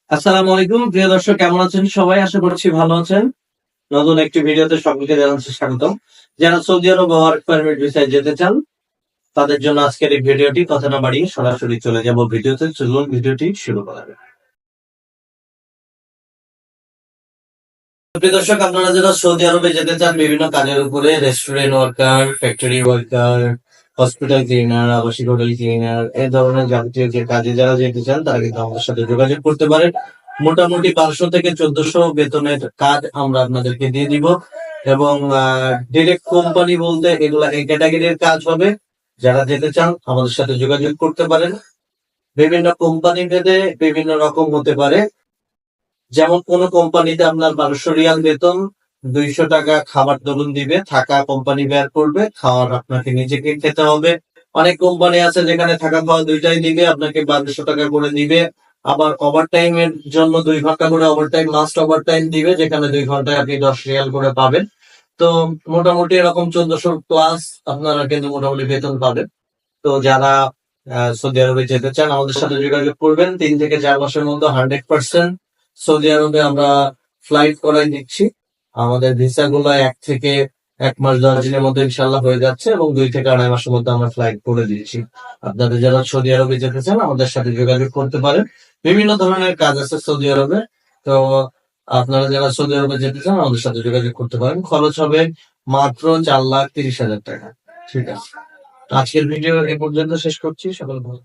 আসসালামু আলাইকুম প্রিয় দর্শক, কেমন আছেন সবাই? আশা করছি ভালো আছেন। নতুন একটি ভিডিওতে সকলকে জানাচ্ছি স্বাগতম। যারা সৌদি আরব ওয়ার্ক পারমিট ভিসায় যেতে চান তাদের জন্য আজকের এই ভিডিওটি। কথা না বাড়িয়ে সরাসরি চলে যাব ভিডিওতে। চলুন ভিডিওটি শুরু করা যাক। প্রিয় দর্শক, আপনারা যারা সৌদি আরবে যেতে চান বিভিন্ন কাজের উপরে, restaurant worker, factory worker, hospital cleaner, আবাসিক হোটেল ক্লিনার, এই ধরনের যাবতীয় যে কাজে যারা যেতে চান তারা কিন্তু আমাদের সাথে যোগাযোগ করতে পারেন। মোটামুটি 500 থেকে 1400 বেতনের কাজ আমরা আপনাদেরকে দিয়ে দিব এবং ডিরেক্ট কোম্পানি বলতে এগুলা এই ক্যাটাগরির কাজ হবে। যারা যেতে চান আমাদের সাথে যোগাযোগ করতে পারেন। বিভিন্ন কোম্পানি ভেদে বিভিন্ন রকম হতে পারে। যেমন কোন কোম্পানিতে আপনার 1200 রিয়াল বেতন, 200 টাকা খাবার দরুন দিবে, থাকা কোম্পানি বের করবে, খাওয়ার আপনাকে নিজেকে খেতে হবে। অনেক কোম্পানি আছে যেখানে থাকা খাওয়া দুইটাই দিবে, আপনাকে 1200 টাকা করে দিবে। আবার ওভার টাইমের জন্য 2 ঘন্টা করে ওভারটাইম, লাস্ট ওভারটাইম দিবে, যেখানে 2 ঘন্টায় আপনি 10 রিয়াল করে পাবেন। তো মোটামুটি এরকম 1400 প্লাস আপনারা কিন্তু মোটামুটি বেতন পাবেন। তো যারা সৌদি আরবে যেতে চান আমাদের সাথে যোগাযোগ করবেন। 3 থেকে 4 মাসের মধ্যে 100% সৌদি আরবে আমরা ফ্লাইট করাই দিচ্ছি। আমাদের ভিসা গুলো 1 থেকে 1 মাস 10 দিনের মধ্যে ইনশাল্লাহ হয়ে যাচ্ছে এবং 2 থেকে 2.5 মাসের মধ্যে আমরা ফ্লাইট করে দিচ্ছি। আপনাদের যারা সৌদি আরবে যেতে চান আমাদের সাথে যোগাযোগ করতে পারেন। বিভিন্ন ধরনের কাজ আছে সৌদি আরবে। তো আপনারা যারা সৌদি আরবে যেতে চান আমাদের সাথে যোগাযোগ করতে পারেন। খরচ হবে মাত্র 4,30,000 টাকা। ঠিক আছে, আজকের ভিডিও এ পর্যন্ত শেষ করছি। সকল ভালো।